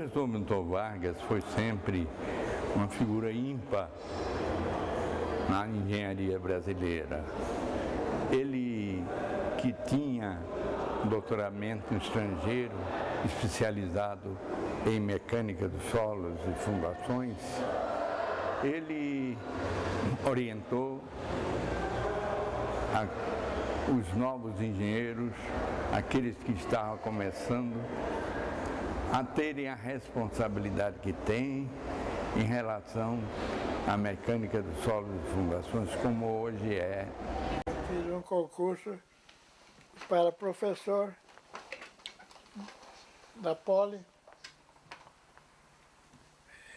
professor Milton Vargas foi sempre uma figura ímpar na engenharia brasileira. Ele, que tinha um doutoramento estrangeiro especializado em mecânica dos solos e fundações, ele orientou os novos engenheiros, aqueles que estavam começando, a terem a responsabilidade que têm em relação à mecânica dos solos e fundações, como hoje é. Fiz um concurso para professor da Poli.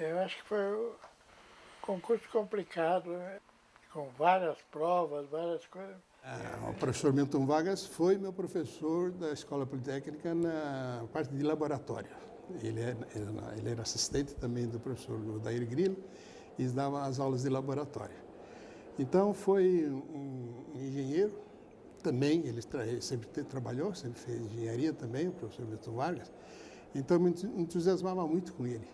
Eu acho que foi um concurso complicado, né? Com várias provas, várias coisas. O professor Milton Vargas foi meu professor da Escola Politécnica na parte de laboratório. Ele era assistente também do professor Odair Grilo e dava as aulas de laboratório. Então foi um engenheiro, também ele sempre trabalhou, sempre fez engenharia também, o professor Milton Vargas. Então me entusiasmava muito com ele,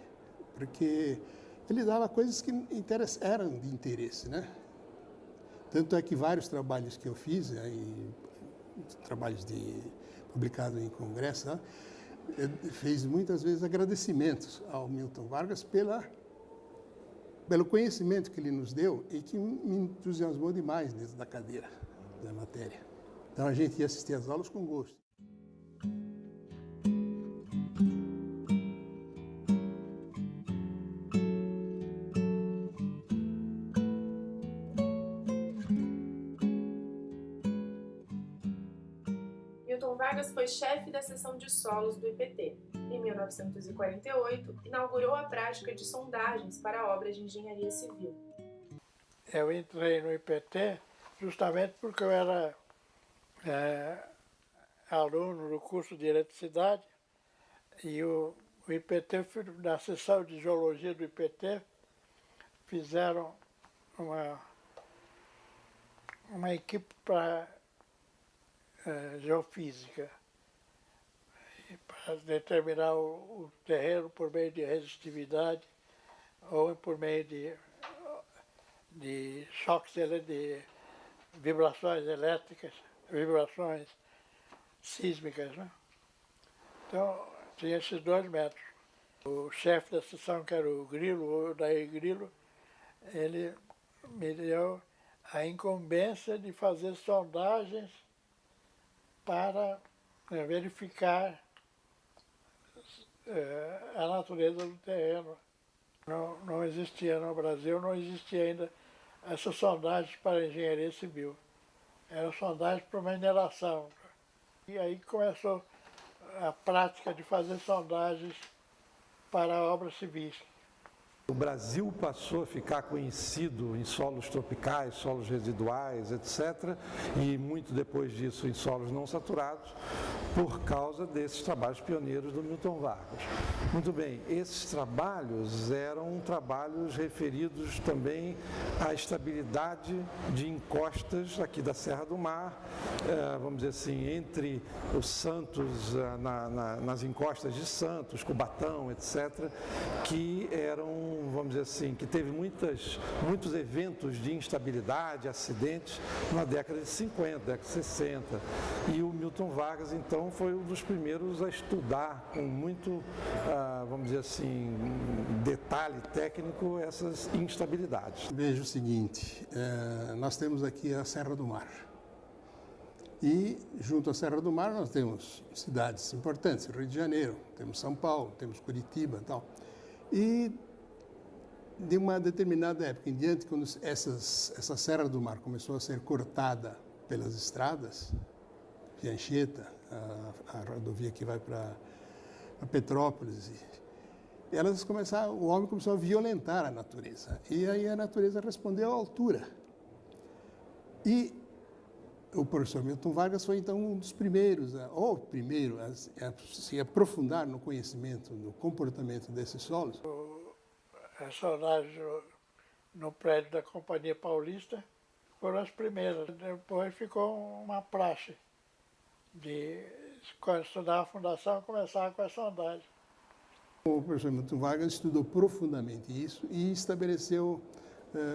porque ele dava coisas que eram de interesse, né? Tanto é que vários trabalhos que eu fiz, trabalhos publicados em congresso, né, fez muitas vezes agradecimentos ao Milton Vargas pelo conhecimento que ele nos deu e que me entusiasmou demais dentro da cadeira, da matéria. Então a gente ia assistir às aulas com gosto. Milton Vargas foi chefe da seção de solos do IPT. Em 1948, inaugurou a prática de sondagens para obras de engenharia civil. Eu entrei no IPT justamente porque eu era aluno do curso de eletricidade e o IPT, na seção de geologia do IPT, fizeram uma equipe para geofísica, para determinar o terreno por meio de resistividade ou por meio de choques, de vibrações elétricas, vibrações sísmicas, né? Então, tinha esses dois métodos. O chefe da seção, que era o Grilo, o Odair Grilo, ele me deu a incumbência de fazer sondagens para verificar a natureza do terreno. Não existia no Brasil, não existia ainda essas sondagens para engenharia civil. Eram sondagens para mineração. E aí começou a prática de fazer sondagens para obras civis. O Brasil passou a ficar conhecido em solos tropicais, solos residuais, etc., e muito depois disso em solos não saturados, por causa desses trabalhos pioneiros do Milton Vargas. Muito bem, esses trabalhos eram trabalhos referidos também à estabilidade de encostas aqui da Serra do Mar, vamos dizer assim, entre os Santos, nas encostas de Santos, Cubatão, etc., que eram, vamos dizer assim, que teve muitos eventos de instabilidade, acidentes na década de 50, década de 60. E o Milton Vargas, então, foi um dos primeiros a estudar com muito, vamos dizer assim, detalhe técnico essas instabilidades. Veja o seguinte, nós temos aqui a Serra do Mar. E junto à Serra do Mar nós temos cidades importantes, Rio de Janeiro, temos São Paulo, temos Curitiba e tal. E de uma determinada época em diante, quando essa Serra do Mar começou a ser cortada pelas estradas, de Anchieta, a rodovia que vai para Petrópolis, o homem começou a violentar a natureza. E aí a natureza respondeu à altura. E o professor Milton Vargas foi então um dos primeiros, ou o primeiro, a se aprofundar no conhecimento, no comportamento desses solos. As sondagens no prédio da Companhia Paulista foram as primeiras. Depois ficou uma praxe de, quando estudava a fundação, começava com a sondagem. O professor Milton Vargas estudou profundamente isso e estabeleceu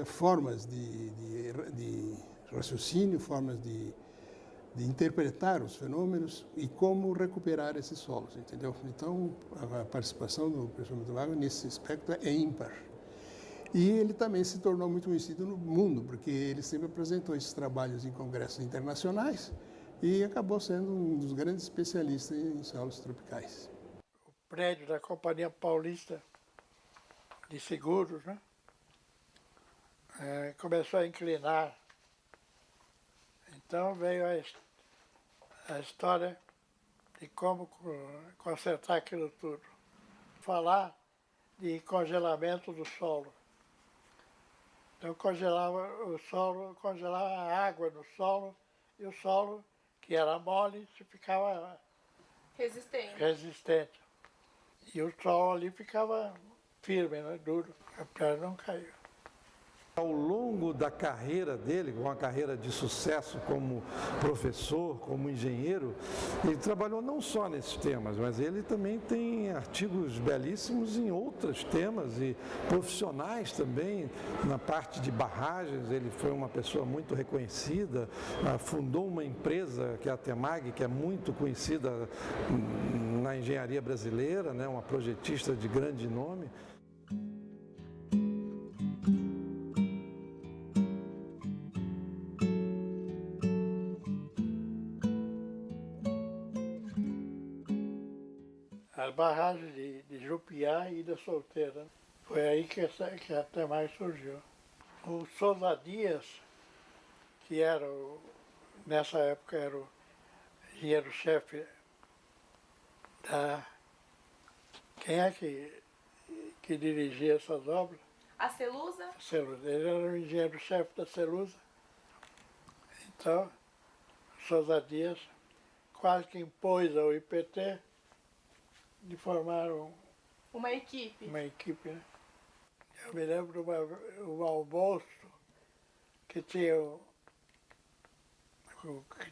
formas de raciocínio, formas de interpretar os fenômenos e como recuperar esses solos, entendeu? Então, a participação do professor Milton Vargas nesse aspecto é ímpar. E ele também se tornou muito conhecido no mundo, porque ele sempre apresentou esses trabalhos em congressos internacionais e acabou sendo um dos grandes especialistas em solos tropicais. O prédio da Companhia Paulista de Seguros, né? Começou a inclinar. Então veio a história de como consertar aquilo tudo. Falar de congelamento do solo. Então congelava o solo, congelava a água no solo, e o solo, que era mole, ficava resistente. E o solo ali ficava firme, né, duro, a pedra não caiu. Ao longo da carreira dele, uma carreira de sucesso como professor, como engenheiro, ele trabalhou não só nesses temas, mas ele também tem artigos belíssimos em outros temas e profissionais também, na parte de barragens. Ele foi uma pessoa muito reconhecida, fundou uma empresa que é a Temag, que é muito conhecida na engenharia brasileira, né, uma projetista de grande nome. As barragens de Jupiá e da Solteira. Foi aí que a Temag surgiu. O Souza Dias, que era, nessa época, era o engenheiro-chefe da... Quem é que dirigia essas obras? A Celusa? A Celusa. Ele era o engenheiro-chefe da Celusa. Então, o Souza Dias quase que impôs ao IPT de formar uma equipe. Né? Eu me lembro de um almoço que tinha eu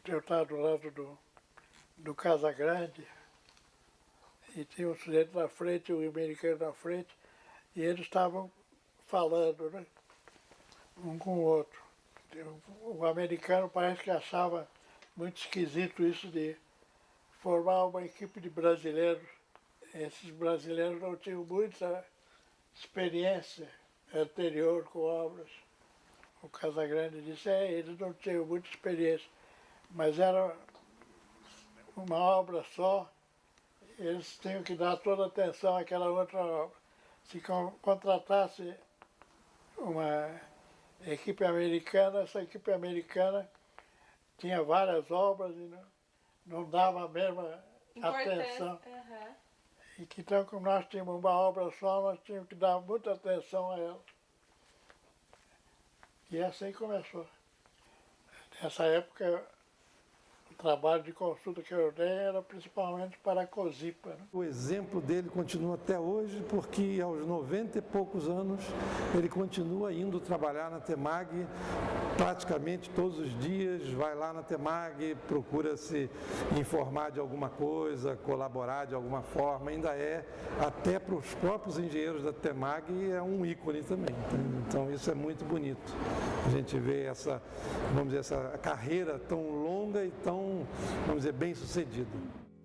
estava do lado do Casa Grande e tinha um sujeito na frente, um americano na frente, e eles estavam falando, né, um com o outro. O americano parece que achava muito esquisito isso de formar uma equipe de brasileiros. Esses brasileiros não tinham muita experiência anterior com obras. O Casagrande disse, eles não tinham muita experiência, mas era uma obra só, eles tinham que dar toda a atenção àquela outra obra. Se contratasse uma equipe americana, essa equipe americana tinha várias obras e não dava a mesma atenção. Uhum. E que então, como nós tínhamos uma obra só, nós tínhamos que dar muita atenção a ela. E assim começou. Nessa época, o trabalho de consulta que eu dei era principalmente para a COSIPA. Né? O exemplo dele continua até hoje, porque aos 90 e poucos anos ele continua indo trabalhar na Temag praticamente todos os dias, vai lá na Temag, procura se informar de alguma coisa, colaborar de alguma forma, ainda é, até para os próprios engenheiros da Temag, é um ícone também. Então isso é muito bonito. A gente vê essa, vamos dizer, essa carreira tão longa e tão, vamos dizer, bem sucedida.